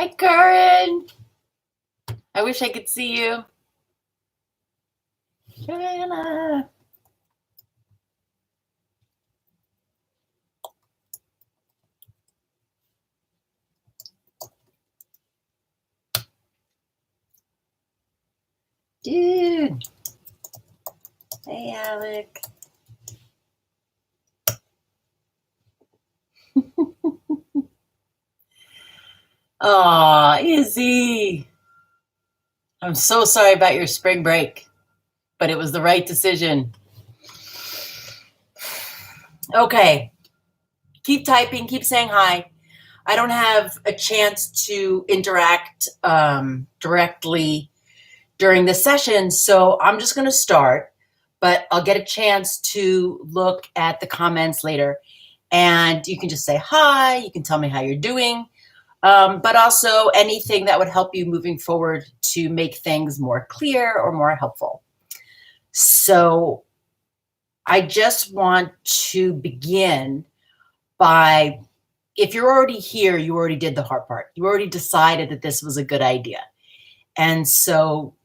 Hi, Karen. I wish I could see you. Joanna. Dude. Hey, Alec. Aw, Izzy. I'm so sorry about your spring break, but it was the right decision. Okay. Keep typing, keep saying hi. I don't have a chance to interact directly during the session, so I'm just going to start, but I'll get a chance to look at the comments later. And you can just say hi, you can tell me how you're doing, but also anything that would help you moving forward to make things more clear or more helpful. So I just want to begin by, if you're already here, you already did the hard part. You already decided that this was a good idea. And so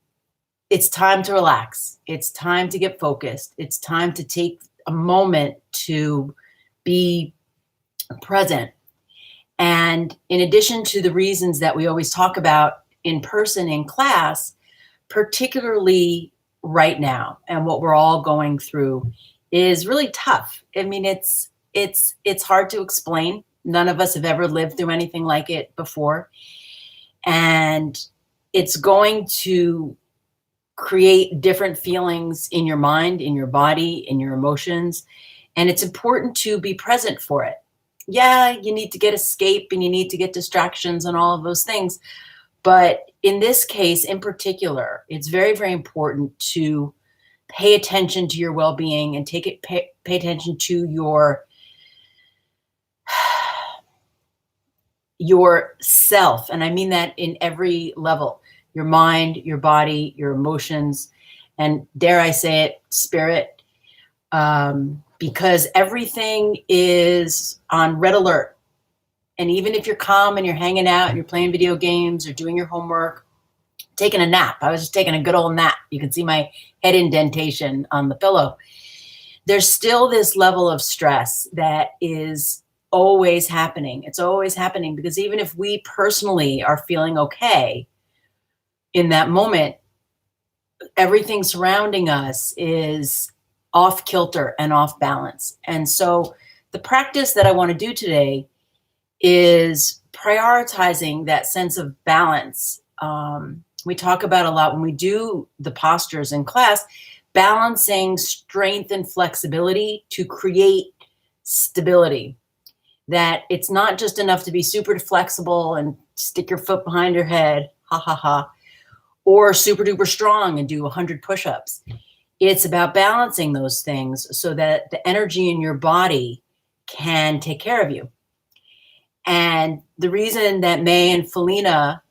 it's time to relax. It's time to get focused. It's time to take a moment to be present. And in addition to the reasons that we always talk about in person in class, particularly right now, and what we're all going through is really tough. I mean, it's hard to explain. None of us have ever lived through anything like it before. And it's going to create different feelings in your mind, in your body, in your emotions. And it's important to be present for it. Yeah, you need to get escape and you need to get distractions and all of those things. But in this case, in particular, it's very, very important to pay attention to your well-being and pay attention to your self. And I mean that in every level, your mind, your body, your emotions, and dare I say it, spirit, because everything is on red alert. And even if you're calm and you're hanging out and you're playing video games or doing your homework, taking a nap. I was just taking a good old nap. You can see my head indentation on the pillow. There's still this level of stress that is always happening. It's always happening because even if we personally are feeling okay in that moment, everything surrounding us is off kilter and off balance. And so the practice that I want to do today is prioritizing that sense of balance. We talk about a lot when we do the postures in class, balancing strength and flexibility to create stability. That it's not just enough to be super flexible and stick your foot behind your head, ha ha ha, or super duper strong and do 100 push-ups. It's about balancing those things so that the energy in your body can take care of you. And the reason that May and Felina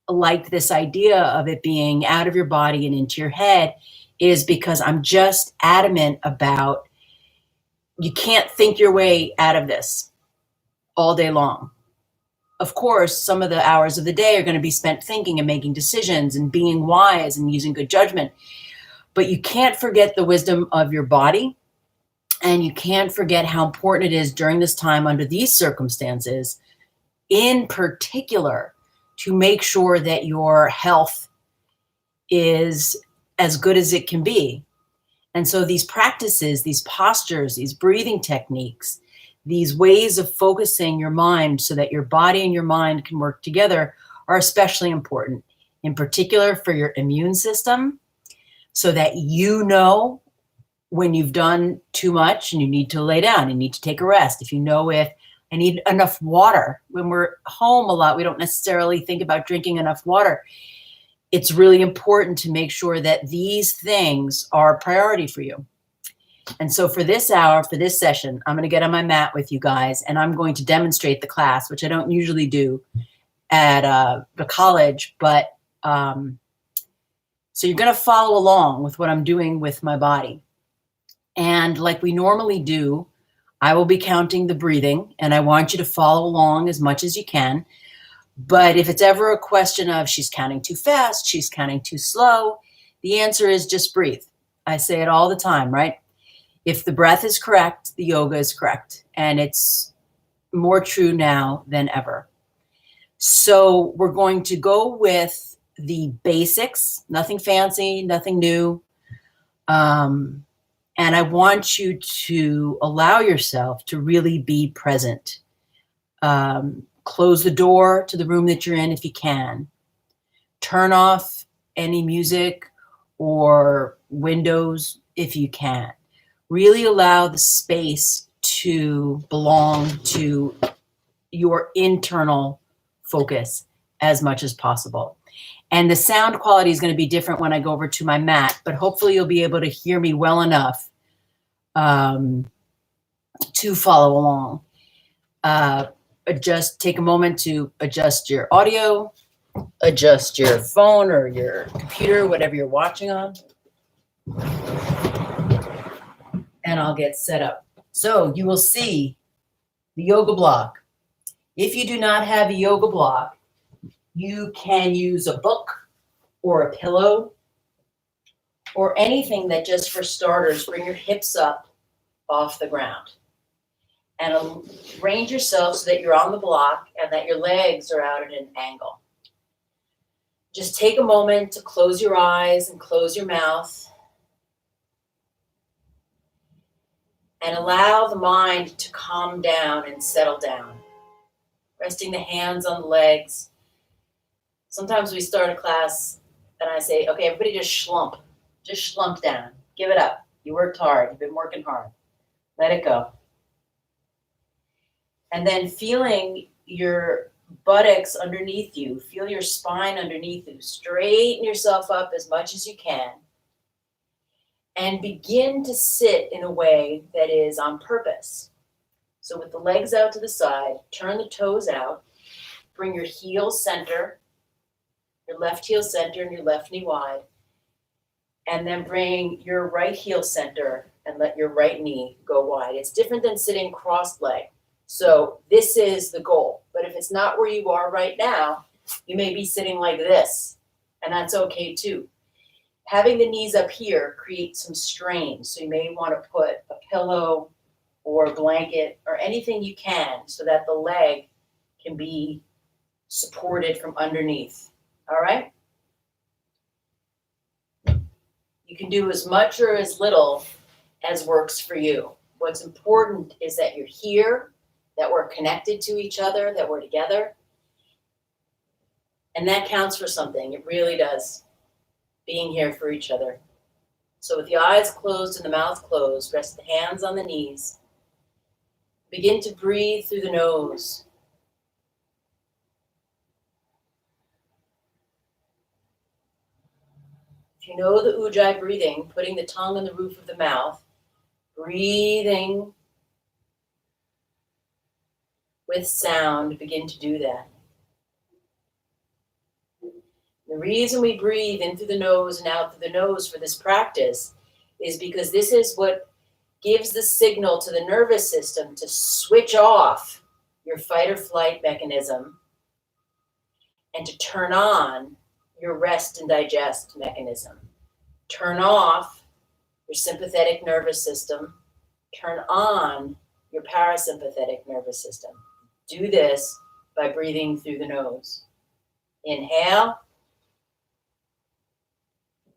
liked this idea of it being out of your body and into your head is because I'm just adamant about you can't think your way out of this all day long. Of course, some of the hours of the day are going to be spent thinking and making decisions and being wise and using good judgment. But you can't forget the wisdom of your body, and you can't forget how important it is during this time under these circumstances, in particular, to make sure that your health is as good as it can be. And so these practices, these postures, these breathing techniques, these ways of focusing your mind so that your body and your mind can work together are especially important, in particular for your immune system, so that you know when you've done too much and you need to lay down, you need to take a rest. If you know if I need enough water. When we're home a lot, we don't necessarily think about drinking enough water. It's really important to make sure that these things are a priority for you. And so for this hour, for this session, I'm going to get on my mat with you guys, and I'm going to demonstrate the class, which I don't usually do at the college, but so you're going to follow along with what I'm doing with my body. And like we normally do, I will be counting the breathing, and I want you to follow along as much as you can. But if it's ever a question of she's counting too fast, she's counting too slow, the answer is just breathe. I say it all the time, right? If the breath is correct, the yoga is correct. And it's more true now than ever. So we're going to go with the basics, nothing fancy, nothing new. And I want you to allow yourself to really be present. Close the door to the room that you're in if you can. Turn off any music or windows if you can. Really allow the space to belong to your internal focus as much as possible. And the sound quality is going to be different when I go over to my mat, but hopefully you'll be able to hear me well enough to follow along. Take a moment to adjust your audio, adjust your phone or your computer, whatever you're watching on. And I'll get set up. So you will see the yoga block. If you do not have a yoga block, you can use a book or a pillow or anything that just for starters, bring your hips up off the ground. And arrange yourself so that you're on the block and that your legs are out at an angle. Just take a moment to close your eyes and close your mouth. And allow the mind to calm down and settle down. Resting the hands on the legs. Sometimes we start a class and I say, okay, everybody just slump. Just slump down. Give it up. You worked hard. You've been working hard. Let it go. And then feeling your buttocks underneath you. Feel your spine underneath you. Straighten yourself up as much as you can. And begin to sit in a way that is on purpose. So with the legs out to the side, turn the toes out, bring your heel center, your left heel center and your left knee wide, and then bring your right heel center and let your right knee go wide. It's different than sitting cross-legged. So this is the goal. But if it's not where you are right now, you may be sitting like this, and that's okay too. Having the knees up here creates some strain. So you may want to put a pillow or a blanket or anything you can so that the leg can be supported from underneath. All right? You can do as much or as little as works for you. What's important is that you're here, that we're connected to each other, that we're together. And that counts for something. It really does. Being here for each other. So with the eyes closed and the mouth closed, rest the hands on the knees. Begin to breathe through the nose. If you know the Ujjayi breathing, putting the tongue on the roof of the mouth, breathing with sound, begin to do that. The reason we breathe in through the nose and out through the nose for this practice is because this is what gives the signal to the nervous system to switch off your fight or flight mechanism and to turn on your rest and digest mechanism. Turn off your sympathetic nervous system. Turn on your parasympathetic nervous system. Do this by breathing through the nose. Inhale.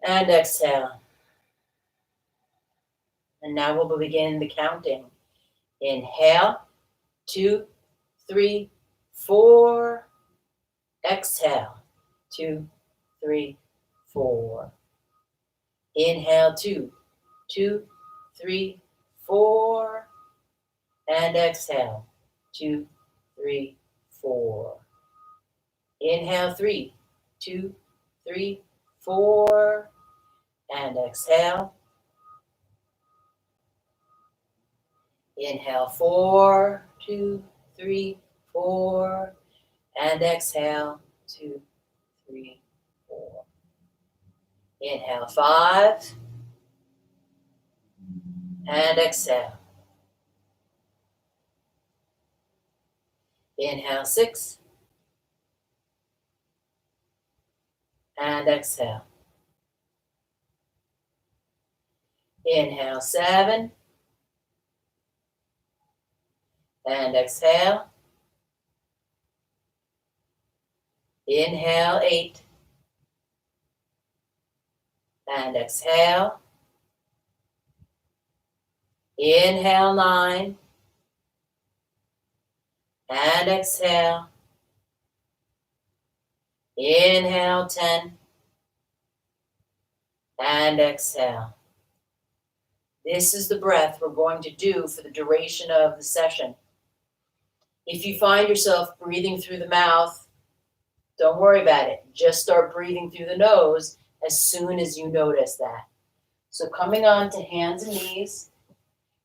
And exhale. And now we'll begin the counting. Inhale, 2, 3, 4. Exhale, 2, 3, 4. Inhale, 2, 2, 3, 4. And exhale, 2, 3, 4. Inhale, 3, 2, 3, 4. And exhale. Inhale, 4, 2, 3, 4. And exhale, 2, 3, 4. Inhale, 5. And exhale. Inhale, 6. And exhale. Inhale, 7. And exhale. Inhale, 8. And exhale. Inhale, 9. And exhale. Inhale, 10. And exhale. This is the breath we're going to do for the duration of the session. If you find yourself breathing through the mouth, don't worry about it. Just start breathing through the nose as soon as you notice that. So coming on to hands and knees,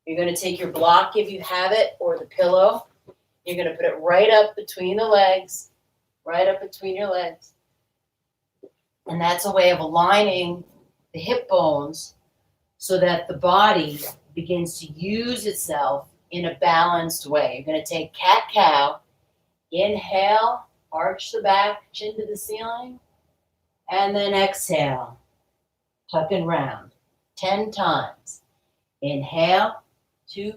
you're going to take your block if you have it, or the pillow. You're going to put it right up between the legs, right up between your legs. And that's a way of aligning the hip bones so that the body begins to use itself in a balanced way. You're going to take cat-cow. Inhale, arch the back, chin to the ceiling. And then exhale, tuck and round 10 times. Inhale, 2,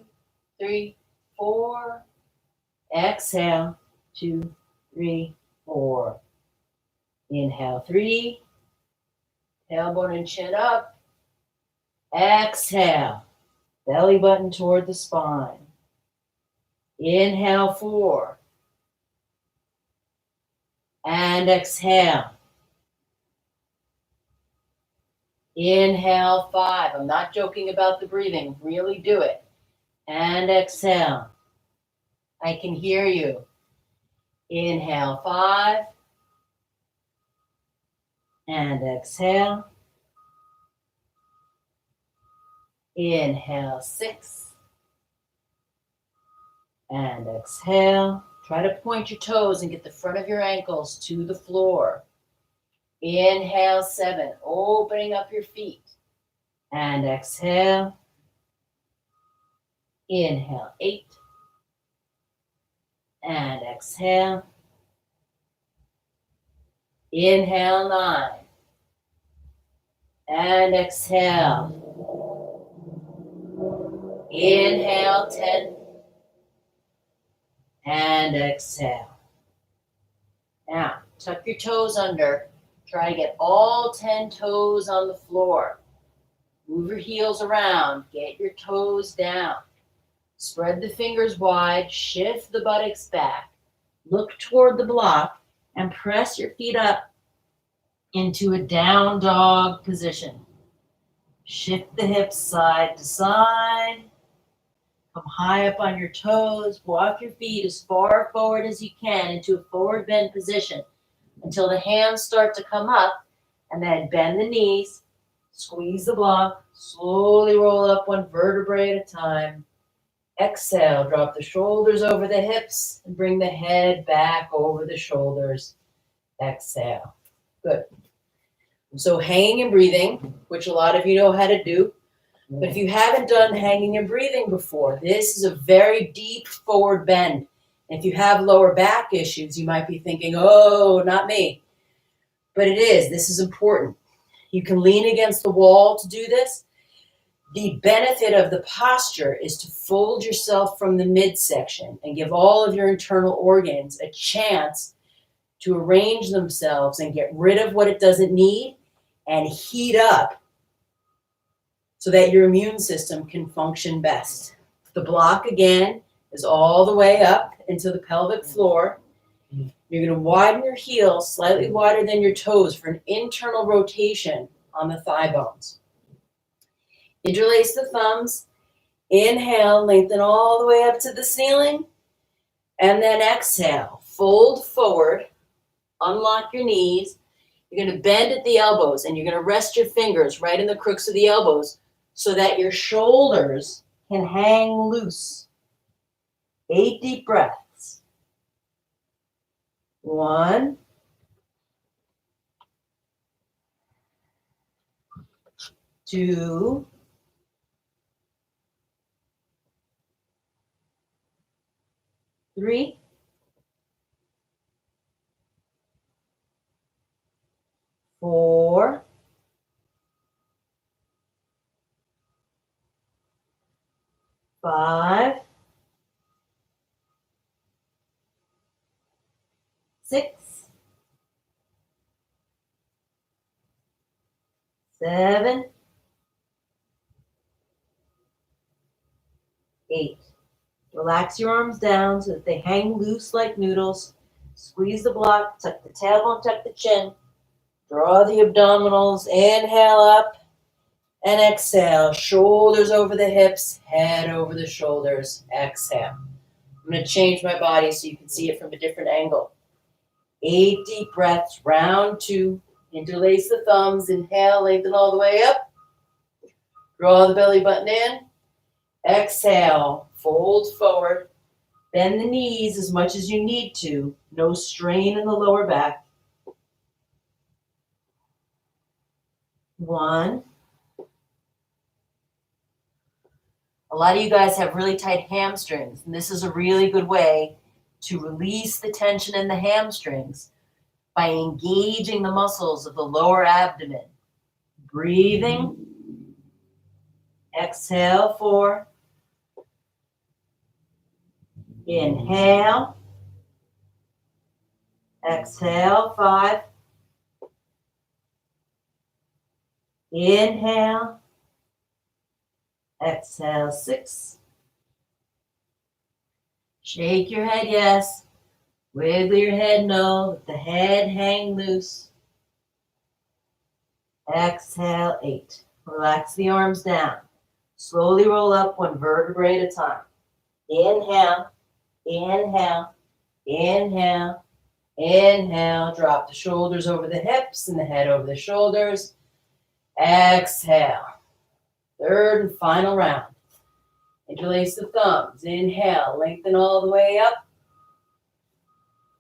3, 4. Exhale, 2, 3, 4. Inhale, 3. Tailbone and chin up. Exhale, belly button toward the spine. Inhale, 4. And exhale. Inhale, 5. I'm not joking about the breathing. Really do it. And exhale. I can hear you. Inhale, 5. And exhale. Inhale, 6. And exhale. Try to point your toes and get the front of your ankles to the floor. Inhale, 7. Opening up your feet. And exhale. Inhale, 8. And exhale. Inhale, 9. And exhale. Inhale, 10. And exhale. Now, tuck your toes under. Try to get all 10 toes on the floor. Move your heels around. Get your toes down. Spread the fingers wide. Shift the buttocks back. Look toward the block and press your feet up into a down dog position. Shift the hips side to side. Come high up on your toes. Walk your feet as far forward as you can into a forward bend position until the hands start to come up, and then bend the knees. Squeeze the block. Slowly roll up one vertebrae at a time. Exhale, drop the shoulders over the hips and bring the head back over the shoulders. Exhale. Good. So hanging and breathing, which a lot of you know how to do. But if you haven't done hanging and breathing before, this is a very deep forward bend. If you have lower back issues, you might be thinking, oh, not me. But it is. This is important. You can lean against the wall to do this. The benefit of the posture is to fold yourself from the midsection and give all of your internal organs a chance to arrange themselves and get rid of what it doesn't need and heat up so that your immune system can function best. The block, again, is all the way up into the pelvic floor. You're going to widen your heels slightly wider than your toes for an internal rotation on the thigh bones. Interlace the thumbs. Inhale, lengthen all the way up to the ceiling. And then exhale, fold forward, unlock your knees. You're going to bend at the elbows, and you're going to rest your fingers right in the crooks of the elbows so that your shoulders can hang loose. 8 deep breaths. 1, 2, 3, 4, 5, 6, 7, 8. Relax your arms down so that they hang loose like noodles. Squeeze the block, tuck the tailbone, tuck the chin. Draw the abdominals, inhale up and exhale. Shoulders over the hips, head over the shoulders. Exhale. I'm going to change my body so you can see it from a different angle. 8 deep breaths, round 2. Interlace the thumbs, inhale, lengthen all the way up. Draw the belly button in. Exhale, fold forward. Bend the knees as much as you need to. No strain in the lower back. 1. A lot of you guys have really tight hamstrings, and this is a really good way to release the tension in the hamstrings by engaging the muscles of the lower abdomen. Breathing. Exhale, 4. Inhale. Exhale, 5. Inhale. Exhale, 6. Shake your head, yes. Wiggle your head, no. Let the head hang loose. Exhale, 8. Relax the arms down. Slowly roll up 1 vertebrae at a time. Inhale, inhale, inhale, inhale. Drop the shoulders over the hips and the head over the shoulders. Exhale. 3rd and final round. Interlace the thumbs. Inhale, lengthen all the way up.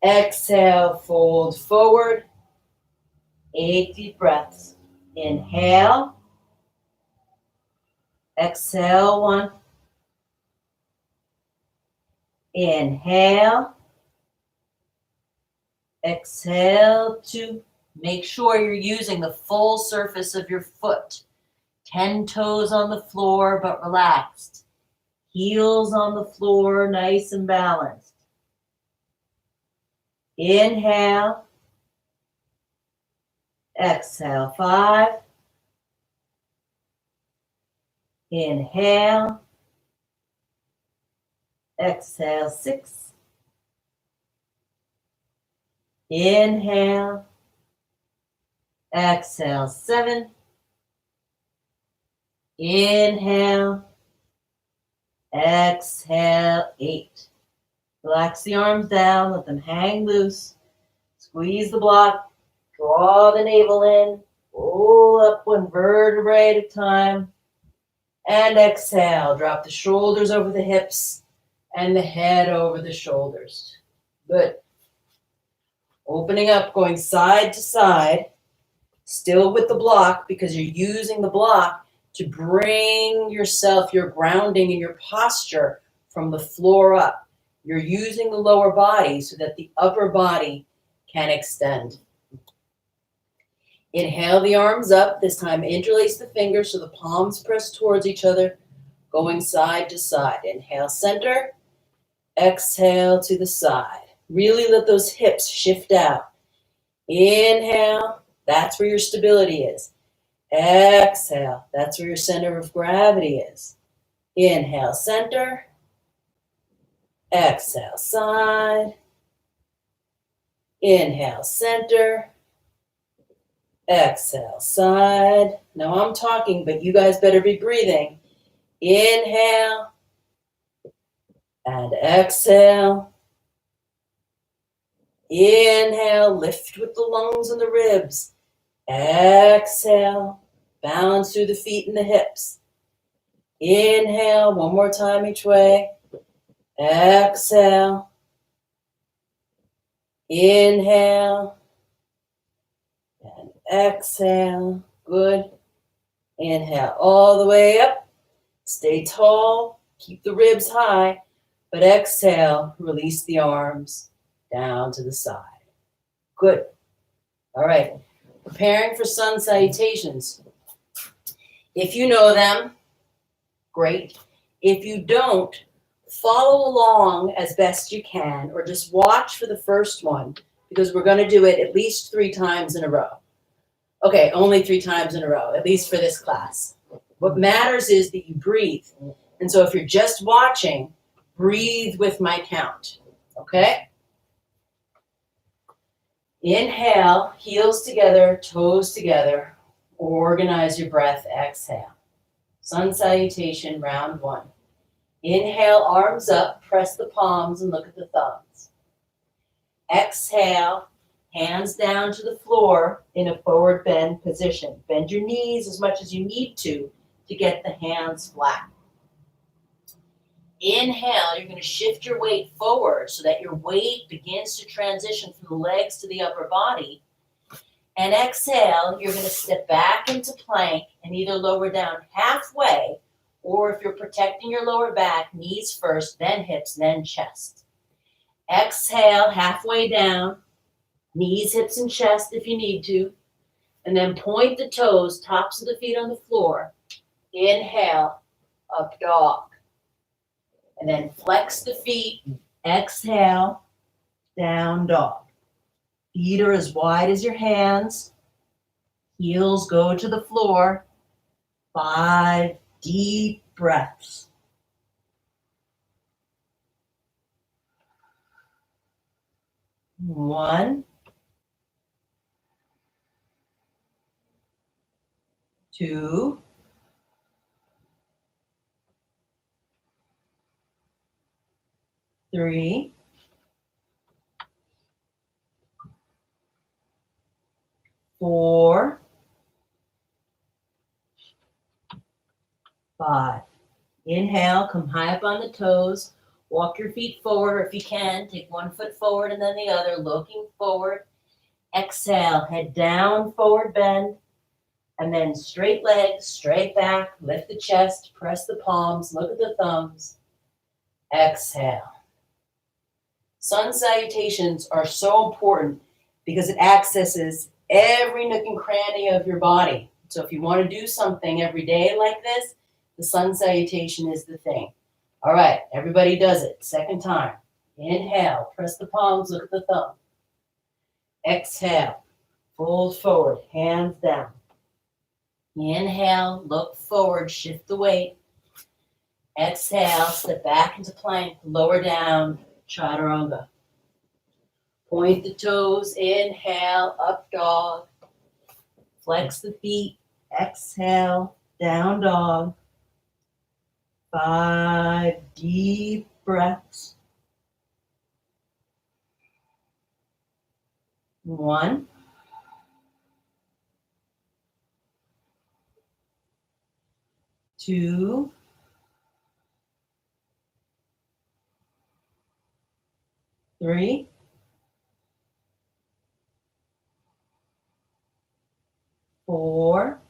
Exhale, fold forward. 8 deep breaths. Inhale. Exhale, 1. Inhale. Exhale, 2. Make sure you're using the full surface of your foot. 10 toes on the floor, but relaxed. Heels on the floor, nice and balanced. Inhale. Exhale, 5. Inhale. Exhale, 6. Inhale. Exhale, 7. Inhale. Exhale, 8. Relax the arms down, let them hang loose. Squeeze the block, draw the navel in, roll up 1 vertebrae at a time. And exhale, drop the shoulders over the hips and the head over the shoulders. Good. Opening up, going side to side, still with the block because you're using the block to bring yourself, your grounding and your posture from the floor up. You're using the lower body so that the upper body can extend. Inhale the arms up. This time interlace the fingers so the palms press towards each other, going side to side. Inhale, center. Exhale to the side. Really let those hips shift out. Inhale. That's where your stability is. Exhale. That's where your center of gravity is. Inhale, center. Exhale, side. Inhale, center. Exhale, side. Now I'm talking, but you guys better be breathing. Inhale and exhale. Inhale, lift with the lungs and the ribs. Exhale, balance through the feet and the hips. Inhale, 1 more time each way. Exhale. Inhale. And exhale. Good. Inhale all the way up. Stay tall. Keep the ribs high. But exhale, release the arms down to the side. Good. All right. Preparing for sun salutations. If you know them, great. If you don't, follow along as best you can, or just watch for the first one, because we're going to do it at least 3 times in a row. Okay, only 3 times in a row, at least for this class. What matters is that you breathe. And so if you're just watching, breathe with my count, okay? Inhale, heels together, toes together. Organize your breath, exhale. Sun salutation, round 1. Inhale, arms up, press the palms and look at the thumbs. Exhale, hands down to the floor in a forward bend position. Bend your knees as much as you need to get the hands flat. Inhale, you're going to shift your weight forward so that your weight begins to transition from the legs to the upper body. And exhale, you're going to step back into plank and either lower down halfway, or if you're protecting your lower back, knees first, then hips, then chest. Exhale, halfway down, knees, hips, and chest if you need to. And then point the toes, tops of the feet on the floor. Inhale, up dog. And then flex the feet. Exhale, down dog. Feet are as wide as your hands. Heels go to the floor. 5 deep breaths. 1, 2, 3, 4, 5. Inhale, come high up on the toes. Walk your feet forward, or if you can, take 1 foot forward and then the other, looking forward. Exhale, head down, forward bend. And then straight legs, straight back, lift the chest, press the palms, look at the thumbs. Exhale. Sun salutations are so important because it accesses every nook and cranny of your body. So if you want to do something every day like this, the sun salutation is the thing. All right, everybody does it. Second time. Inhale, press the palms, look at the thumb. Exhale, fold forward, hands down. Inhale, look forward, shift the weight. Exhale, step back into plank, lower down, chaturanga. Point the toes, inhale, up dog. Flex the feet, exhale, down dog. 5 deep breaths. 1, 2, 3, 4,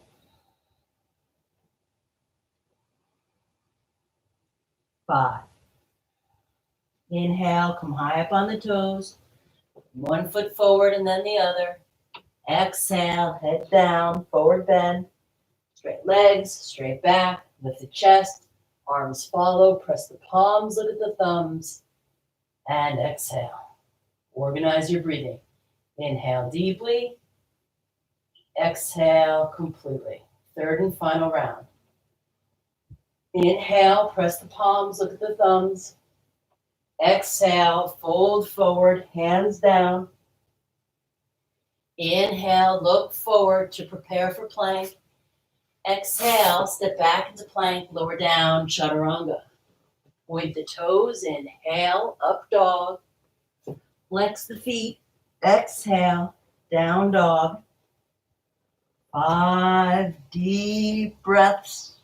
5. Inhale, come high up on the toes. 1 foot forward and then the other. Exhale, head down, forward bend. Straight legs, straight back, lift the chest, arms follow, press the palms, look at the thumbs, and exhale. Organize your breathing. Inhale deeply, exhale completely. Third and final round. Inhale, press the palms, look at the thumbs. Exhale, fold forward, hands down. Inhale, look forward to prepare for plank. Exhale, step back into plank, lower down, chaturanga. Point the toes, inhale, up dog. Flex the feet, exhale, down dog. 5 deep breaths.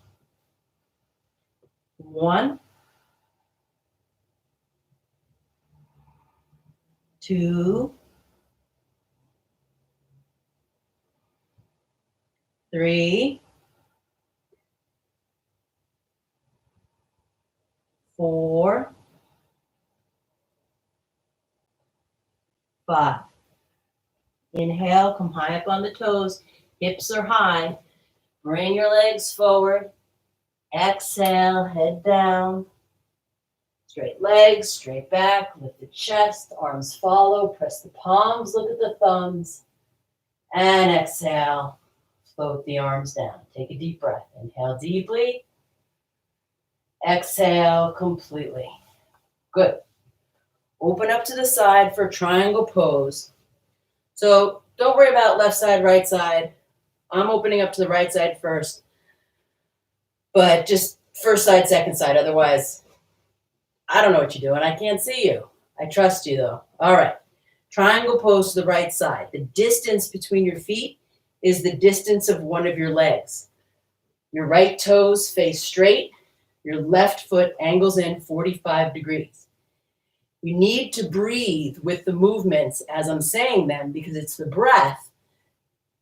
1, 2, 3, 4, 5. Inhale, come high up on the toes. Hips are high. Bring your legs forward. Exhale, head down. Straight legs, straight back, lift the chest, arms follow, press the palms, look at the thumbs, and exhale, float the arms down. Take a deep breath. Inhale deeply, exhale completely. Good. Open up to the side for triangle pose. So don't worry about left side, right side. I'm opening up to the right side first, but just first side, second side. Otherwise, I don't know what you're doing. I can't see you. I trust you though. All right. Triangle pose to the right side. The distance between your feet is the distance of one of your legs. Your right toes face straight. Your left foot angles in 45 degrees. You need to breathe with the movements as I'm saying them because it's the breath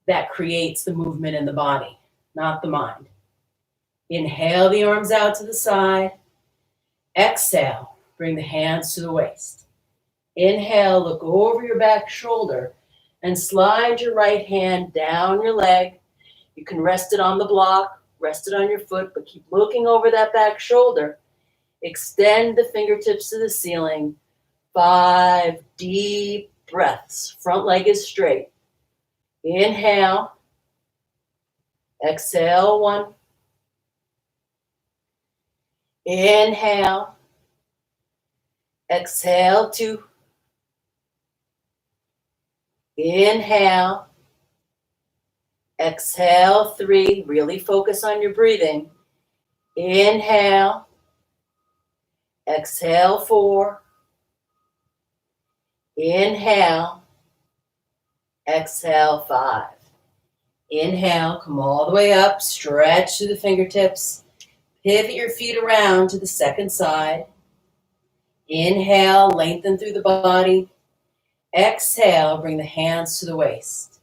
that creates the movement in the body, not the mind. Inhale the arms out to the side. Exhale, bring the hands to the waist. Inhale, look over your back shoulder and slide your right hand down your leg. You can rest it on the block, rest it on your foot, but keep looking over that back shoulder. Extend the fingertips to the ceiling. 5 deep breaths. Front leg is straight. Inhale. Exhale, 1. Inhale. Exhale, 2. Inhale. Exhale, 3. Really focus on your breathing. Inhale. Exhale, 4. Inhale. Exhale, 5. Inhale, come all the way up, stretch through the fingertips. Pivot your feet around to the second side. Inhale, lengthen through the body. Exhale, bring the hands to the waist.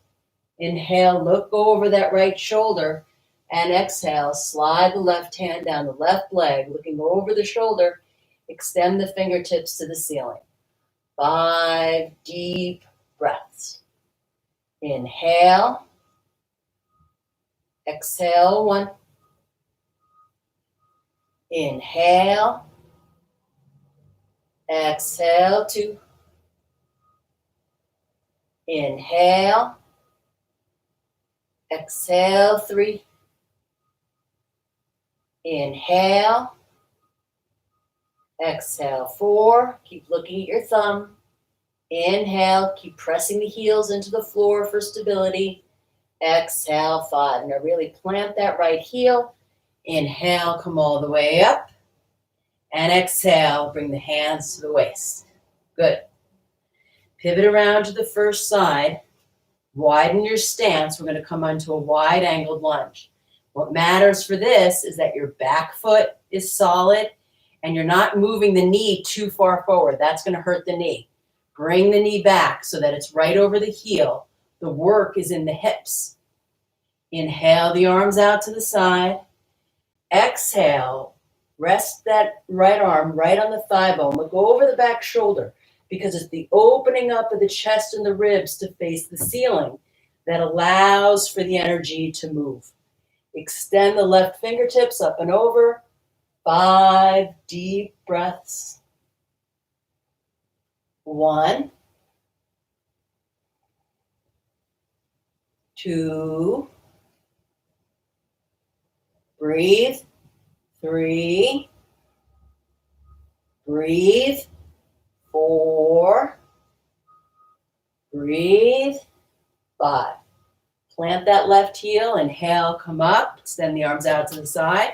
Inhale, look over that right shoulder. And exhale, slide the left hand down the left leg, looking over the shoulder. Extend the fingertips to the ceiling. 5 deep breaths. Inhale. Exhale, 1. Inhale. Exhale, 2. Inhale. Exhale, 3. Inhale. Exhale, 4. Keep looking at your thumb. Inhale, keep pressing the heels into the floor for stability. Exhale, 5. Now really plant that right heel. Inhale, come all the way up. And exhale, bring the hands to the waist. Good. Pivot around to the first side. Widen your stance. We're going to come onto a wide angled lunge. What matters for this is that your back foot is solid and you're not moving the knee too far forward. That's going to hurt the knee. Bring the knee back so that it's right over the heel. The work is in the hips. Inhale the arms out to the side. Exhale. Rest that right arm right on the thigh bone. Look over the back shoulder because it's the opening up of the chest and the ribs to face the ceiling that allows for the energy to move. Extend the left fingertips up and over. 5 deep breaths. 1, 2, breathe. 3, breathe. 4, breathe. 5. Plant that left heel, inhale, come up, extend the arms out to the side,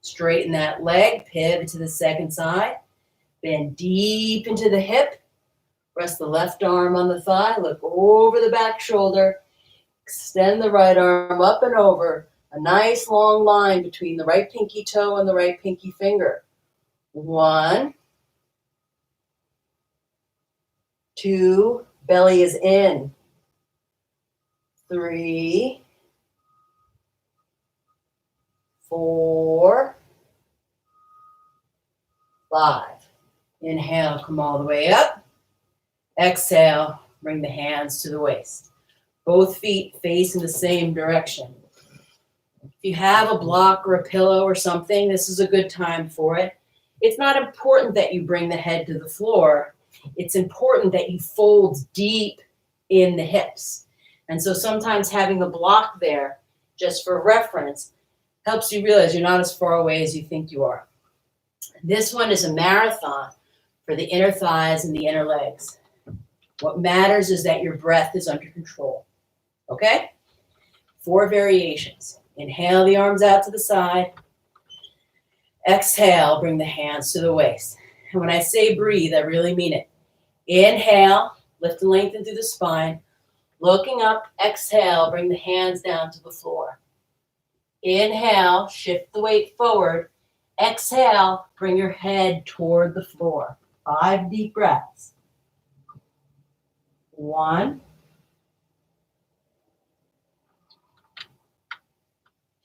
straighten that leg, pivot to the second side, bend deep into the hip, rest the left arm on the thigh, look over the back shoulder, extend the right arm up and over, a nice long line between the right pinky toe and the right pinky finger. 1, 2, belly is in. 3, 4, 5. Inhale, come all the way up. Exhale, bring the hands to the waist. Both feet face in the same direction. If you have a block or a pillow or something, this is a good time for it. It's not important that you bring the head to the floor. It's important that you fold deep in the hips. And so sometimes having the block there, just for reference, helps you realize you're not as far away as you think you are. This one is a marathon for the inner thighs and the inner legs. What matters is that your breath is under control. Okay? 4 variations. Inhale the arms out to the side. Exhale, bring the hands to the waist. And when I say breathe, I really mean it. Inhale, lift and lengthen through the spine. Looking up, exhale, bring the hands down to the floor. Inhale, shift the weight forward. Exhale, bring your head toward the floor. 5 deep breaths. 1,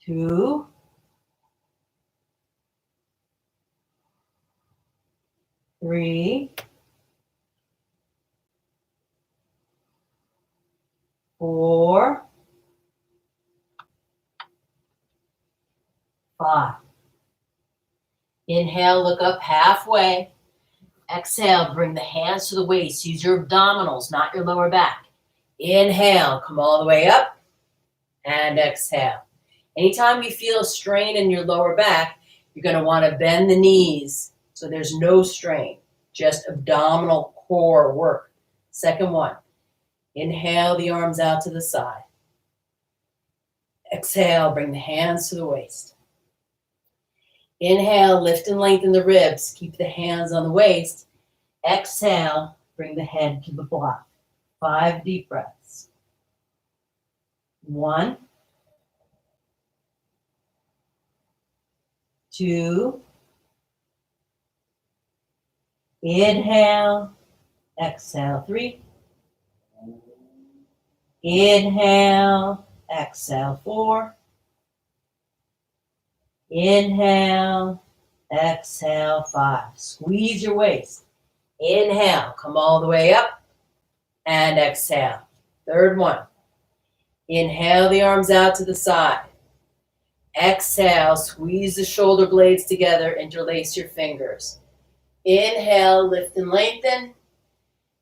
2, 3, 4, 5. Inhale, look up halfway. Exhale, bring the hands to the waist. Use your abdominals, not your lower back. Inhale, come all the way up. And exhale. Anytime you feel a strain in your lower back, you're going to want to bend the knees so there's no strain, just abdominal core work. Second one. Inhale the arms out to the side. Exhale, bring the hands to the waist. Inhale, lift and lengthen the ribs. Keep the hands on the waist. Exhale, bring the head to the block. 5 deep breaths. 1, 2, inhale, exhale, 3, inhale, exhale, 4, inhale, exhale, 5. Squeeze your waist. Inhale, come all the way up, and exhale. Third one. Inhale the arms out to the side. Exhale, squeeze the shoulder blades together, interlace your fingers. Inhale, lift and lengthen.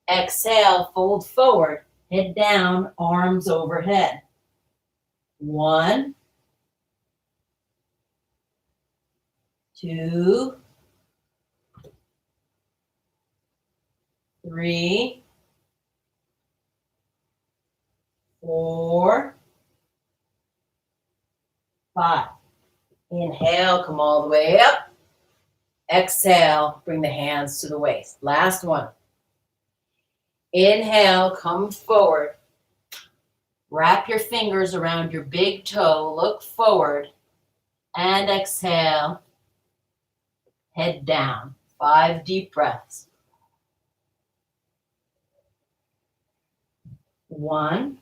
Exhale, fold forward, head down, arms overhead. 1, 2, 3, 4, 5. Inhale, come all the way up. Exhale, bring the hands to the waist. Last one. Inhale, come forward. Wrap your fingers around your big toe. Look forward. And exhale. Head down. 5 deep breaths. 1,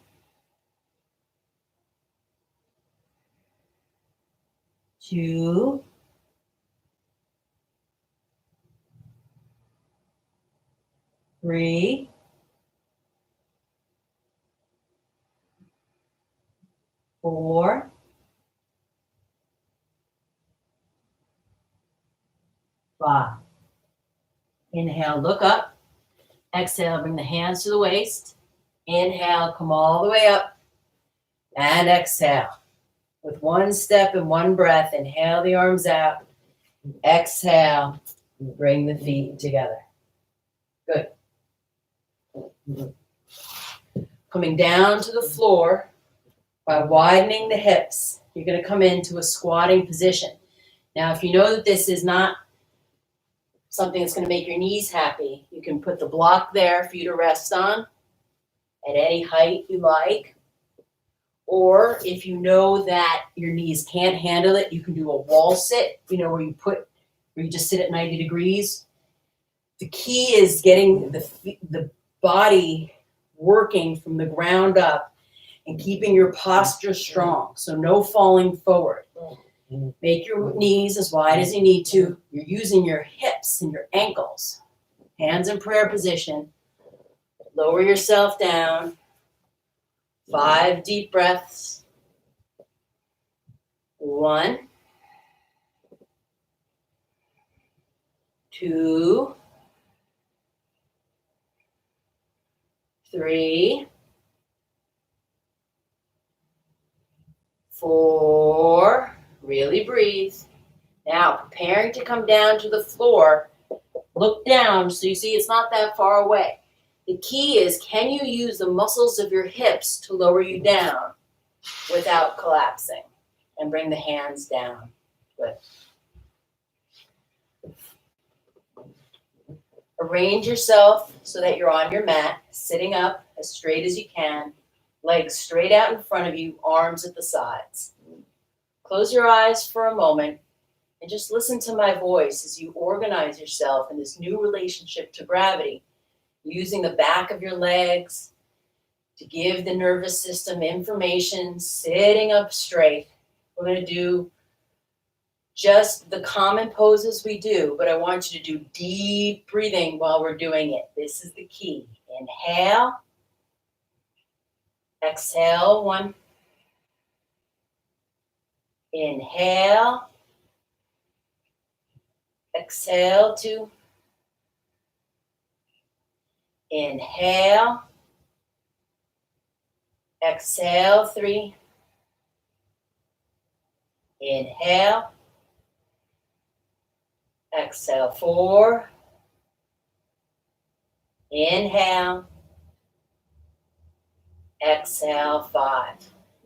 2, 3, 4, 5. Inhale, look up. Exhale, bring the hands to the waist. Inhale, come all the way up. And exhale. With 1 step and 1 breath, inhale the arms out. Exhale, bring the feet together. Good. Coming down to the floor by widening the hips, you're going to come into a squatting position. Now, if you know that this is not something that's going to make your knees happy, you can put the block there for you to rest on at any height you like. Or if you know that your knees can't handle it, you can do a wall sit, where you just sit at 90 degrees. The key is getting the body working from the ground up and keeping your posture strong. So no falling forward. Make your knees as wide as you need to. You're using your hips and your ankles. Hands in prayer position. Lower yourself down. 5 deep breaths. 1, 2, 3, 4. Really breathe. Now, preparing to come down to the floor, look down so you see it's not that far away. The key is, can you use the muscles of your hips to lower you down without collapsing? And bring the hands down. Good. Arrange yourself so that you're on your mat, sitting up as straight as you can, legs straight out in front of you, arms at the sides. Close your eyes for a moment and just listen to my voice as you organize yourself in this new relationship to gravity, using the back of your legs to give the nervous system information, sitting up straight. We're going to do just the common poses we do, but I want you to do deep breathing while we're doing it. This is the key. Inhale. Exhale, 1. Inhale. Exhale, 2. Inhale. Exhale, 3. Inhale. Exhale, 4. Inhale. Exhale, 5.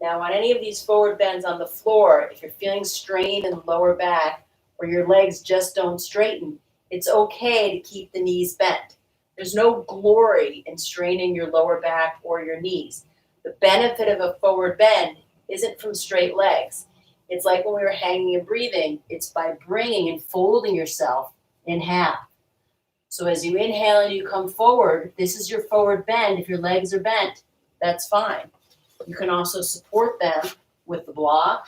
Now on any of these forward bends on the floor, if you're feeling strain in the lower back or your legs just don't straighten, it's okay to keep the knees bent. There's no glory in straining your lower back or your knees. The benefit of a forward bend isn't from straight legs. It's like when we were hanging and breathing, it's by bringing and folding yourself in half. So as you inhale and you come forward, this is your forward bend. If your legs are bent, that's fine. You can also support them with the block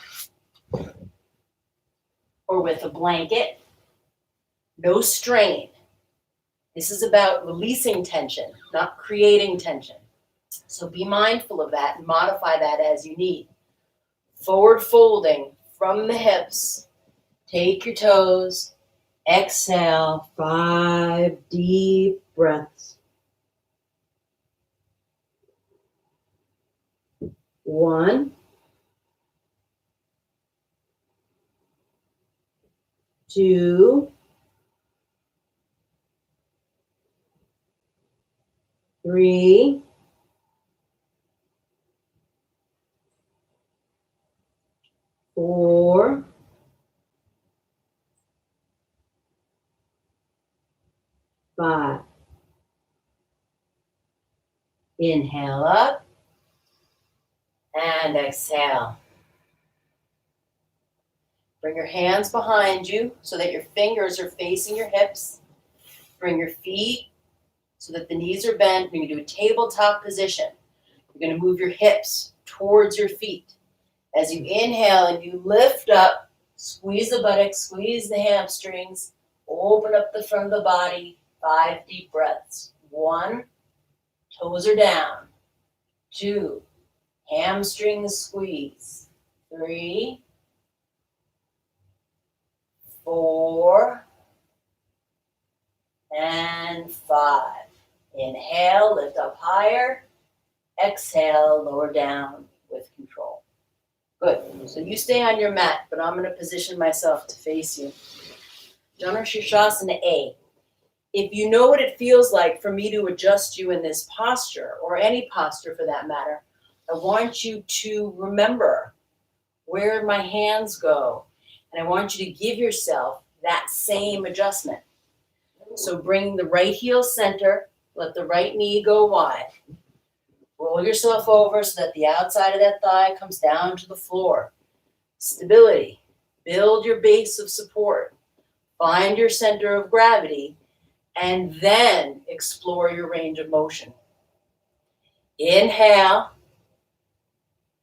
or with a blanket. No strain. This is about releasing tension, not creating tension. So be mindful of that and modify that as you need. Forward folding from the hips. Take your toes. Exhale, 5 deep breaths. 1, 2, 3, 4, 5. Inhale up and exhale. Bring your hands behind you so that your fingers are facing your hips. Bring your feet so that the knees are bent. We're going to do a tabletop position. You're going to move your hips towards your feet. As you inhale and you lift up, squeeze the buttocks, squeeze the hamstrings, open up the front of the body. 5 deep breaths. 1, toes are down. 2, hamstrings squeeze. 3, 4, and 5. Inhale, lift up higher. Exhale, lower down with control. Good. So you stay on your mat, but I'm going to position myself to face you. Janu Sirsasana A. If you know what it feels like for me to adjust you in this posture, or any posture for that matter, I want you to remember where my hands go, and I want you to give yourself that same adjustment. So bring the right heel center, let the right knee go wide. Roll yourself over so that the outside of that thigh comes down to the floor. Stability. Build your base of support. Find your center of gravity, and then explore your range of motion. Inhale.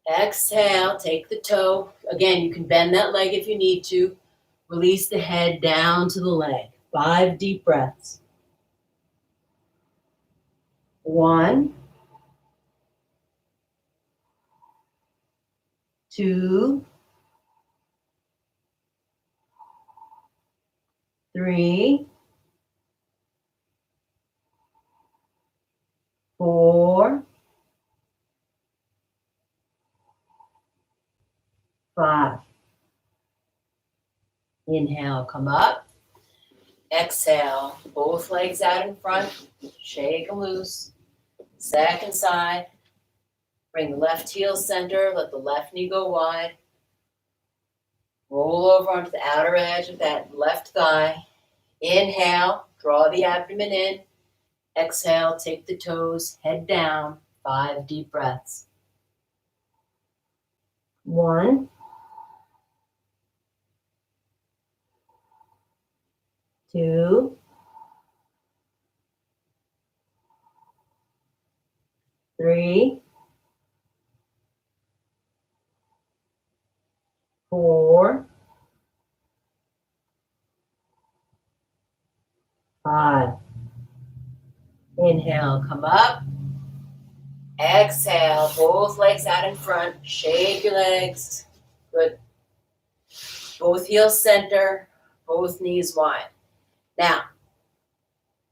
Exhale. Take the toe. Again, you can bend that leg if you need to. Release the head down to the leg. 5 deep breaths. 1, 2, 3, 4, 5. Inhale, come up. Exhale, both legs out in front. Shake them loose. Second side. Bring the left heel center. Let the left knee go wide. Roll over onto the outer edge of that left thigh. Inhale, draw the abdomen in. Exhale, take the toes, head down. 5 deep breaths. 1, 2, 3, 4, 5. Inhale, come up. Exhale, both legs out in front. Shake your legs. Good. Both heels center, both knees wide. Now,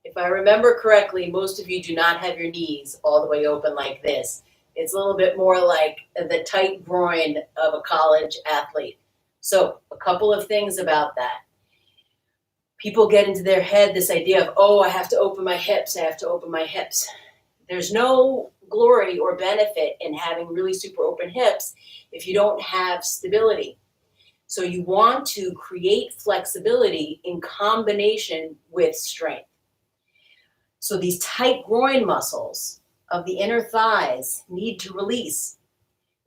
if I remember correctly, most of you do not have your knees all the way open like this. It's a little bit more like the tight groin of a college athlete. So a couple of things about that. People get into their head this idea of, oh, I have to open my hips, I have to open my hips. There's no glory or benefit in having really super open hips if you don't have stability. So you want to create flexibility in combination with strength. So these tight groin muscles of the inner thighs need to release.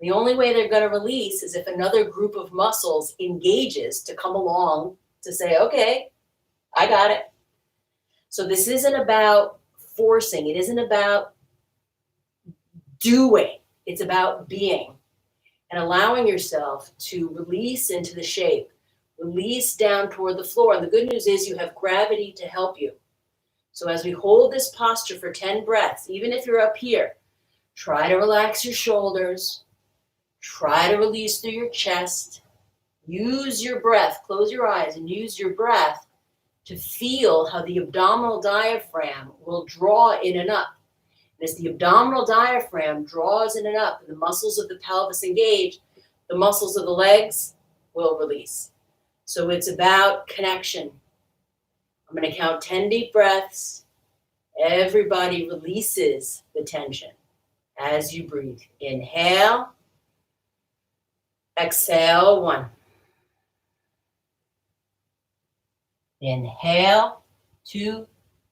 The only way they're going to release is if another group of muscles engages to come along to say, okay, I got it. So this isn't about forcing. It isn't about doing. It's about being and allowing yourself to release into the shape, release down toward the floor. And the good news is you have gravity to help you. So as we hold this posture for 10 breaths, even if you're up here, try to relax your shoulders. Try to release through your chest. Use your breath. Close your eyes and use your breath to feel how the abdominal diaphragm will draw in and up. And as the abdominal diaphragm draws in and up and the muscles of the pelvis engage, the muscles of the legs will release. So it's about connection. I'm going to count 10 deep breaths. Everybody releases the tension as you breathe. Inhale. Exhale. 1. Inhale. 2,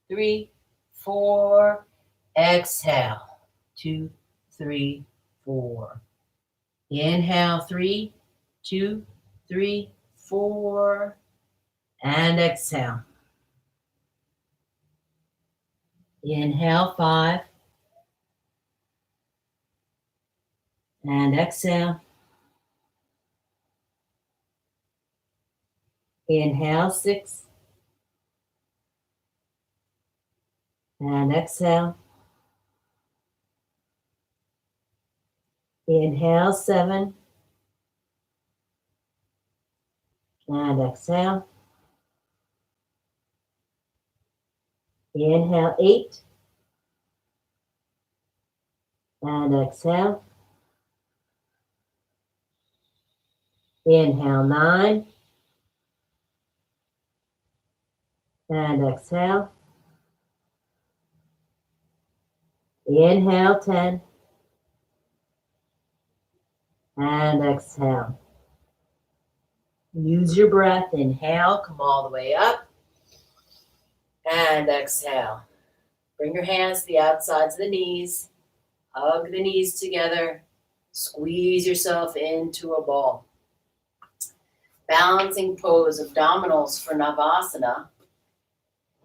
3, 4. Exhale. 2, 3, 4. Inhale. 3, 2, 3, 4. And exhale. Inhale. 5. And exhale. Inhale. 6. And exhale. Inhale. 7. And exhale. Inhale. 8. And exhale. Inhale. 9. And exhale. Inhale. 10. And exhale. Use your breath. Inhale. Come all the way up. And exhale. Bring your hands to the outsides of the knees. Hug the knees together. Squeeze yourself into a ball. Balancing pose, abdominals for Navasana.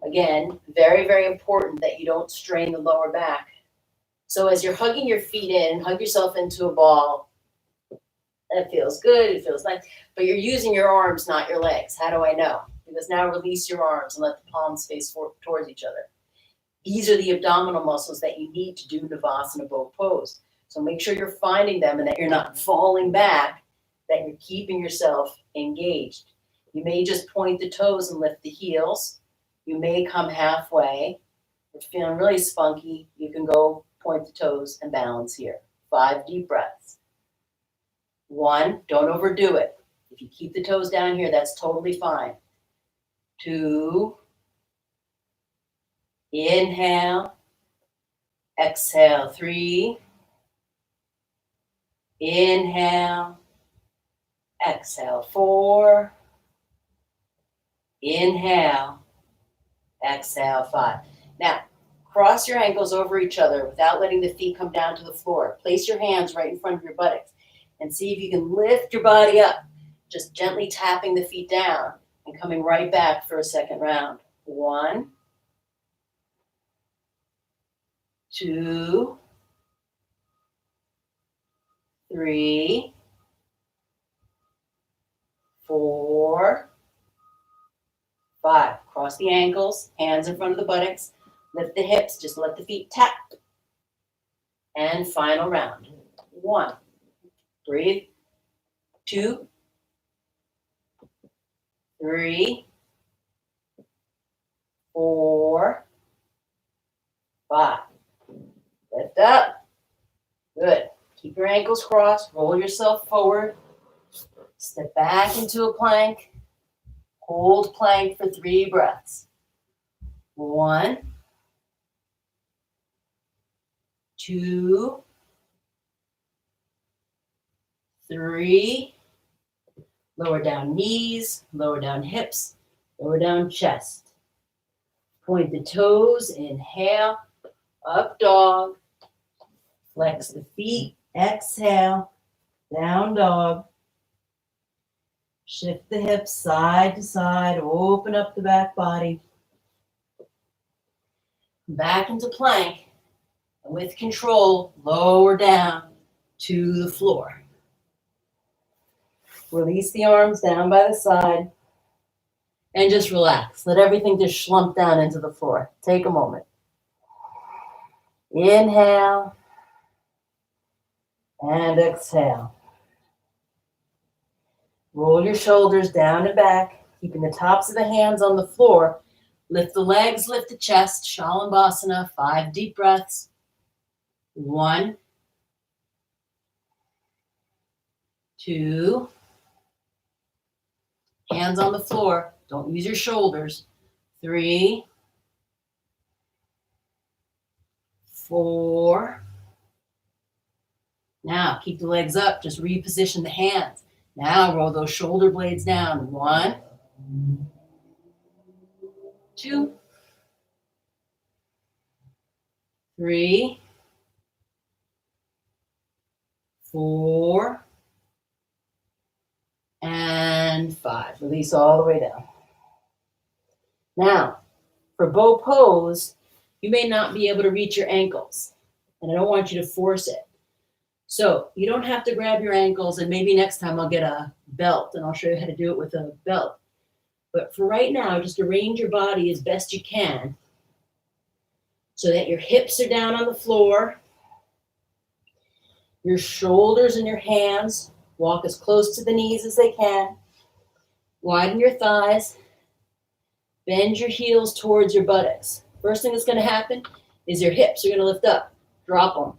Again, very, very important that you don't strain the lower back. So as you're hugging your feet in, hug yourself into a ball. It feels good, it feels nice, but you're using your arms, not your legs. How do I know? Because now release your arms and let the palms face towards each other. These are the abdominal muscles that you need to do Navasana bow pose. So make sure you're finding them and that you're not falling back, that you're keeping yourself engaged. You may just point the toes and lift the heels. You may come halfway. If you're feeling really spunky, you can go point the toes and balance here. 5 deep breaths. 1, don't overdo it. If you keep the toes down here, that's totally fine. 2, inhale, exhale. 3, inhale, exhale. 4, inhale, exhale. 5. Now, cross your ankles over each other without letting the feet come down to the floor. Place your hands right in front of your buttocks and see if you can lift your body up, just gently tapping the feet down and coming right back for a second round. 1, 2, 3, 4, 5. Cross the ankles, hands in front of the buttocks, lift the hips, just let the feet tap. And final round. 1, breathe. 2, 3, 4, 5. Lift up. Good. Keep your ankles crossed. Roll yourself forward. Step back into a plank. Hold plank for 3 breaths. 1, 2, 3. Lower down knees, lower down hips, lower down chest. Point the toes, inhale, up dog. Flex the feet, exhale, down dog. Shift the hips side to side, open up the back body. Back into plank, and with control, lower down to the floor. Release the arms down by the side, and just relax. Let everything just slump down into the floor. Take a moment. Inhale, and exhale. Roll your shoulders down and back, keeping the tops of the hands on the floor. Lift the legs, lift the chest, Shalabhasana, 5 deep breaths. 1, 2, hands on the floor, don't use your shoulders. 3, 4. Now keep the legs up, just reposition the hands. Now roll those shoulder blades down. 1, 2, 3, 4, and 5. Release all the way down. Now, for bow pose, you may not be able to reach your ankles, and I don't want you to force it. So you don't have to grab your ankles, and maybe next time I'll get a belt, and I'll show you how to do it with a belt. But for right now, just arrange your body as best you can so that your hips are down on the floor, your shoulders and your hands walk as close to the knees as they can. Widen your thighs. Bend your heels towards your buttocks. First thing that's going to happen is your hips are going to lift up. Drop them.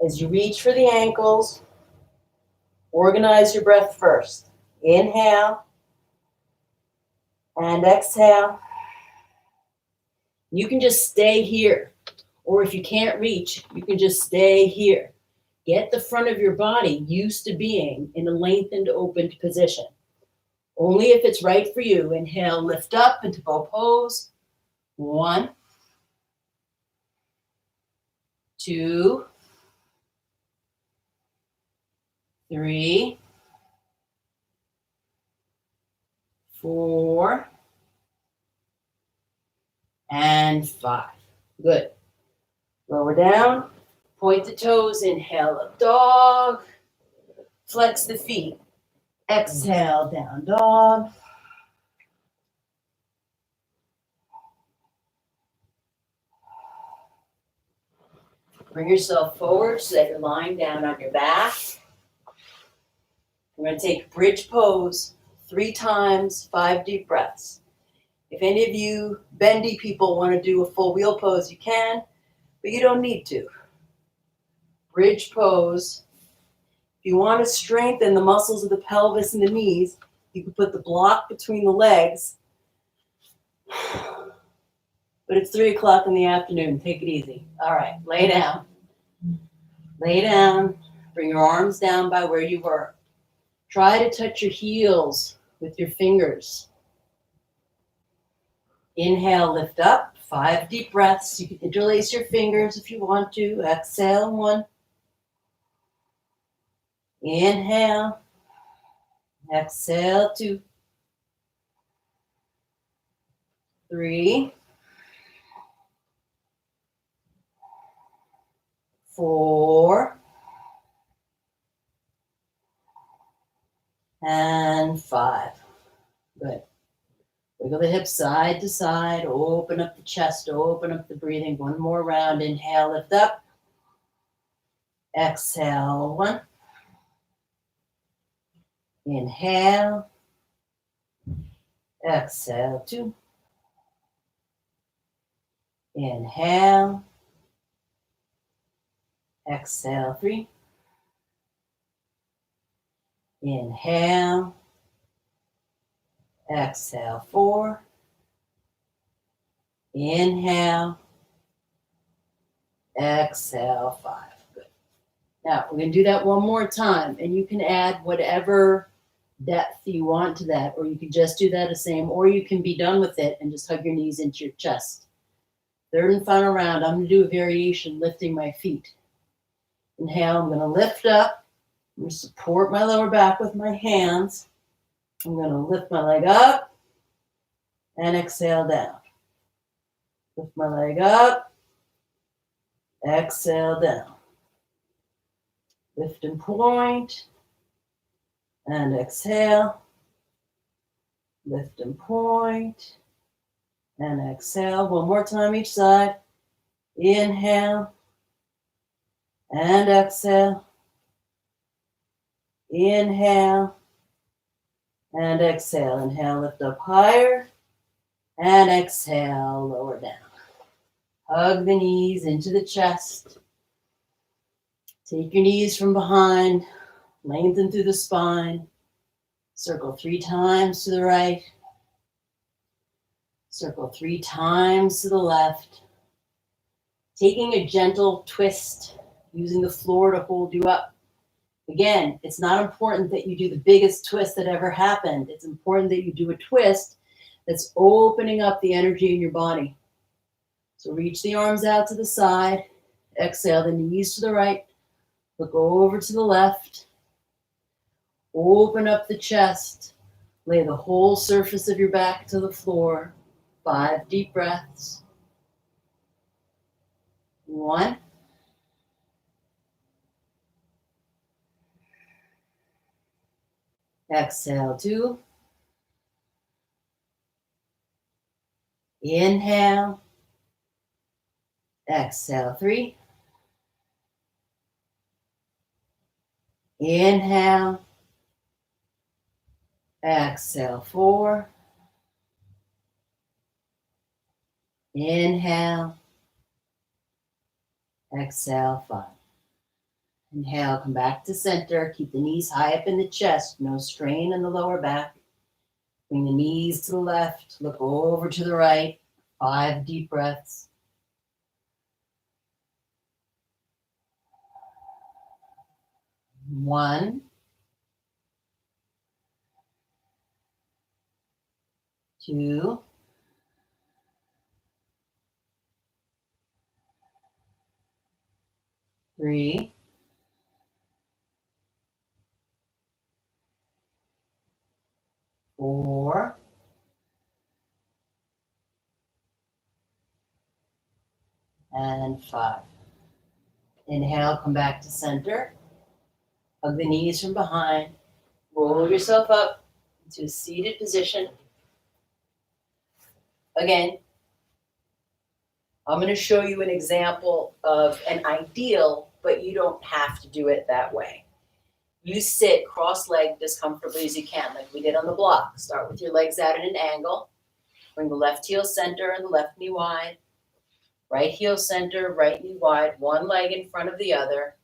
As you reach for the ankles, organize your breath first. Inhale and exhale. You can just stay here. Or if you can't reach, you can just stay here. Get the front of your body used to being in a lengthened, opened position. Only if it's right for you. Inhale, lift up into bow pose. 1, 2, 3, 4, and 5. Good. Lower down. Point the toes. Inhale, up dog. Flex the feet. Exhale, down dog. Bring yourself forward so that you're lying down on your back. We're going to take bridge pose, 3 times, 5 deep breaths. If any of you bendy people want to do a full wheel pose, you can, but you don't need to. Bridge pose. If you want to strengthen the muscles of the pelvis and the knees, you can put the block between the legs. But it's 3 o'clock in the afternoon. Take it easy. All right, lay down. Lay down. Bring your arms down by where you were. Try to touch your heels with your fingers. Inhale, lift up. 5 deep breaths. You can interlace your fingers if you want to. Exhale, 1. Inhale. Exhale, 2. 3. 4. And 5. Good. Wiggle the hips side to side. Open up the chest. Open up the breathing. 1 more round. Inhale, lift up. Exhale, 1. Inhale. Exhale, 2. Inhale. Exhale, 3. Inhale. Exhale, 4. Inhale. Exhale, 5. Good. Now, we're going to do that 1 more time, and you can add whatever depth you want to that, or you can just do that the same, or you can be done with it and just hug your knees into your chest. 3rd and final round, I'm going to do a variation lifting my feet. Inhale, I'm going to lift up. I'm going to support my lower back with my hands. I'm going to lift my leg up and exhale down. Lift my leg up, exhale down. Lift and point, and exhale. Lift and point, and exhale. 1 more time each side. Inhale, and exhale. Inhale, and exhale. Inhale, lift up higher, and exhale, lower down. Hug the knees into the chest. Take your knees from behind, lengthen through the spine. Circle 3 times to the right. Circle 3 times to the left. Taking a gentle twist, using the floor to hold you up. Again, it's not important that you do the biggest twist that ever happened. It's important that you do a twist that's opening up the energy in your body. So reach the arms out to the side. Exhale, the knees to the right. Look over to the left. Open up the chest. Lay the whole surface of your back to the floor. 5 deep breaths. 1. Exhale, 2. Inhale. Exhale, 3. Inhale. Exhale, 4. Inhale. Exhale, 5. Inhale, come back to center. Keep the knees high up in the chest. No strain in the lower back. Bring the knees to the left. Look over to the right. 5 deep breaths. 1. 2. 3. 4. And 5. Inhale, come back to center. Hug the knees from behind. Roll yourself up into a seated position. Again, I'm going to show you an example of an ideal, but you don't have to do it that way. You sit cross-legged as comfortably as you can, like we did on the block. Start with your legs out at an angle. Bring the left heel center and the left knee wide. Right heel center, right knee wide, one leg in front of the other.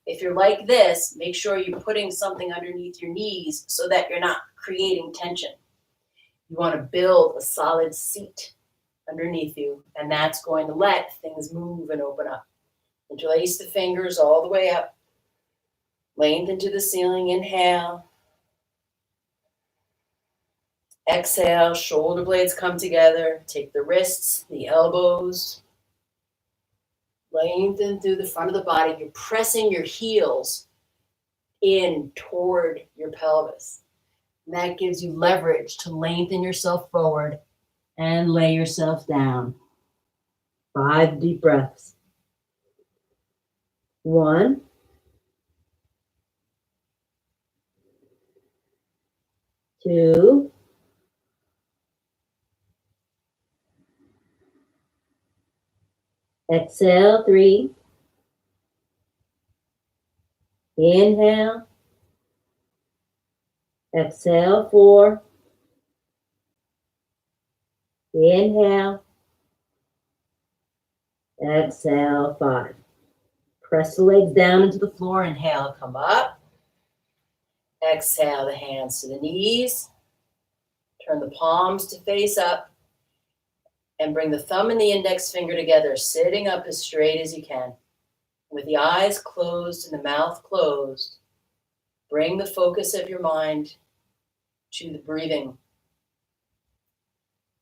If you're like this, make sure you're putting something underneath your knees so that you're not creating tension. You want to build a solid seat underneath you, and that's going to let things move and open up. Interlace the fingers all the way up. Lengthen to the ceiling, inhale. Exhale, shoulder blades come together. Take the wrists, the elbows. Lengthen through the front of the body. You're pressing your heels in toward your pelvis. And that gives you leverage to lengthen yourself forward and lay yourself down. 5 deep breaths. 1. 2. Exhale, 3. Inhale. Exhale, 4. Inhale. Exhale, 5. Press the legs down into the floor. Inhale, come up. Exhale, the hands to the knees. Turn the palms to face up. And bring the thumb and the index finger together, sitting up as straight as you can. With the eyes closed and the mouth closed, bring the focus of your mind to the breathing.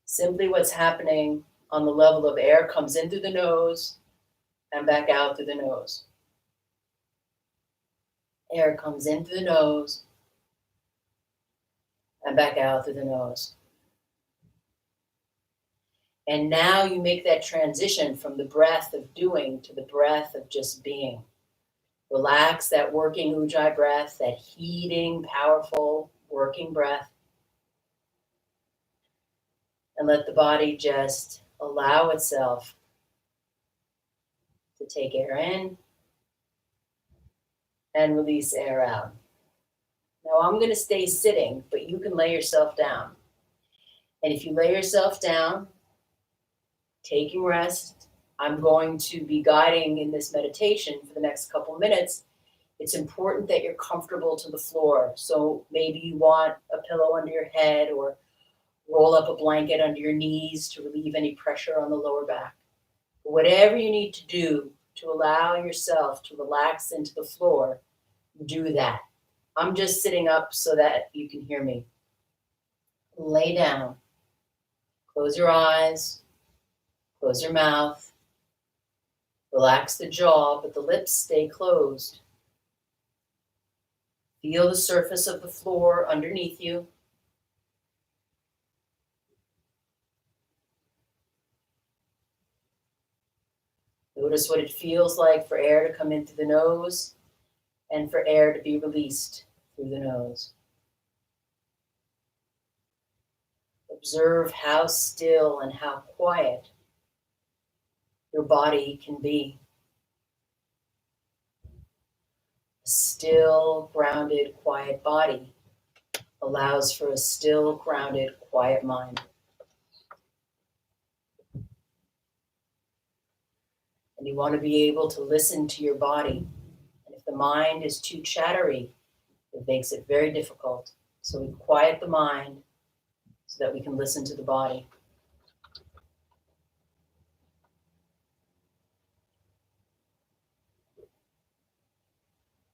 Simply what's happening on the level of air comes in through the nose and back out through the nose. Air comes in through the nose and back out through the nose. And now you make that transition from the breath of doing to the breath of just being. Relax that working Ujjayi breath, that heating, powerful working breath. And let the body just allow itself to take air in and release air out. Now I'm going to stay sitting, but you can lay yourself down. And if you lay yourself down, taking rest, I'm going to be guiding in this meditation for the next couple minutes. It's important that you're comfortable to the floor. So maybe you want a pillow under your head or roll up a blanket under your knees to relieve any pressure on the lower back. Whatever you need to do to allow yourself to relax into the floor, do that. I'm just sitting up so that you can hear me. Lay down. Close your eyes. Close your mouth. Relax the jaw, but the lips stay closed. Feel the surface of the floor underneath you. Notice what it feels like for air to come in through the nose and for air to be released through the nose. Observe how still and how quiet your body can be. A still, grounded, quiet body allows for a still, grounded, quiet mind. And you want to be able to listen to your body. And if the mind is too chattery, it makes it very difficult. So we quiet the mind so that we can listen to the body.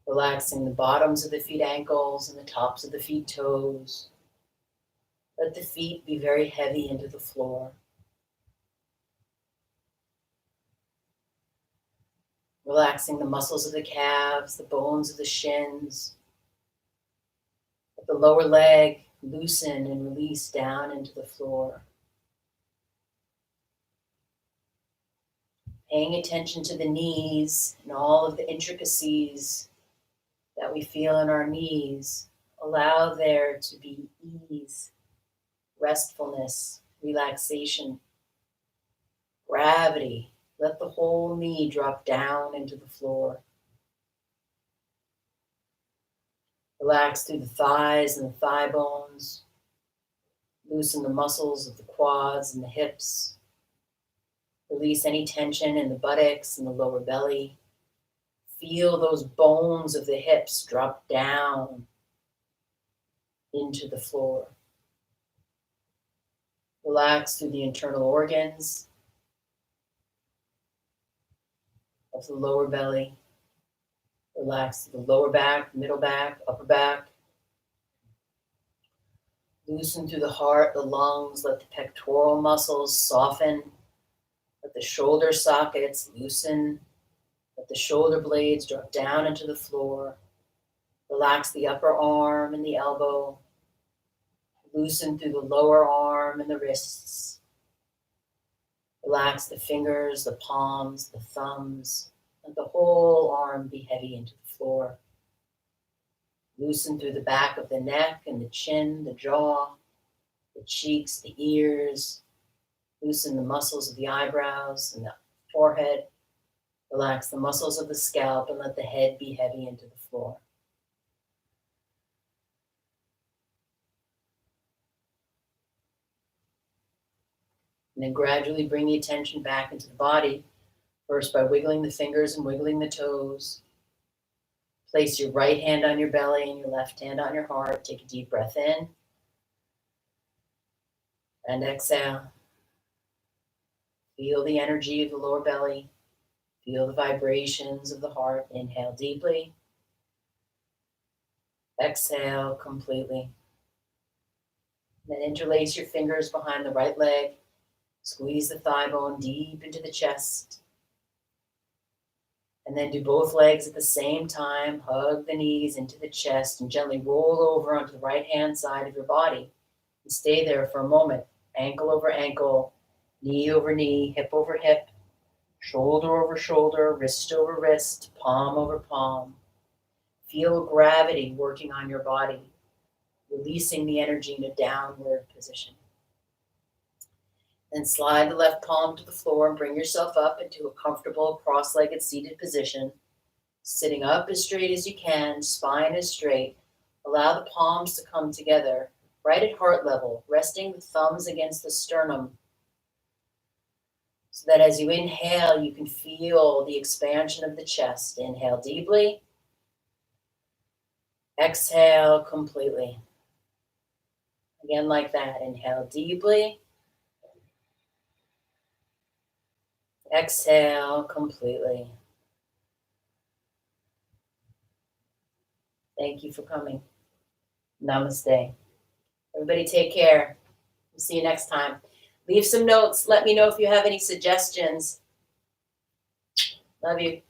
Relaxing the bottoms of the feet ankles and the tops of the feet toes. Let the feet be very heavy into the floor. Relaxing the muscles of the calves, the bones of the shins. Let the lower leg loosen and release down into the floor. Paying attention to the knees and all of the intricacies that we feel in our knees. Allow there to be ease, restfulness, relaxation, gravity. Let the whole knee drop down into the floor. Relax through the thighs and the thigh bones. Loosen the muscles of the quads and the hips. Release any tension in the buttocks and the lower belly. Feel those bones of the hips drop down into the floor. Relax through the internal organs of the lower belly. Relax through the lower back, middle back, upper back. Loosen through the heart, the lungs. Let the pectoral muscles soften. Let the shoulder sockets loosen. Let the shoulder blades drop down into the floor. Relax the upper arm and the elbow. Loosen through the lower arm and the wrists. Relax the fingers, the palms, the thumbs. Let the whole arm be heavy into the floor. Loosen through the back of the neck and the chin, the jaw, the cheeks, the ears. Loosen the muscles of the eyebrows and the forehead. Relax the muscles of the scalp and let the head be heavy into the floor. And then gradually bring the attention back into the body, first by wiggling the fingers and wiggling the toes. Place your right hand on your belly and your left hand on your heart. Take a deep breath in. And exhale. Feel the energy of the lower belly. Feel the vibrations of the heart. Inhale deeply. Exhale completely. Then interlace your fingers behind the right leg. Squeeze the thigh bone deep into the chest. And then do both legs at the same time. Hug the knees into the chest and gently roll over onto the right-hand side of your body. And stay there for a moment. Ankle over ankle, knee over knee, hip over hip, shoulder over shoulder, wrist over wrist, palm over palm. Feel gravity working on your body, releasing the energy in a downward position. Then slide the left palm to the floor and bring yourself up into a comfortable cross-legged seated position. Sitting up as straight as you can, spine is straight. Allow the palms to come together, right at heart level, resting the thumbs against the sternum. So that as you inhale, you can feel the expansion of the chest. Inhale deeply. Exhale completely. Again, like that. Inhale deeply. Exhale completely. Thank you for coming. Namaste. Everybody take care. We'll see you next time. Leave some notes. Let me know if you have any suggestions. Love you.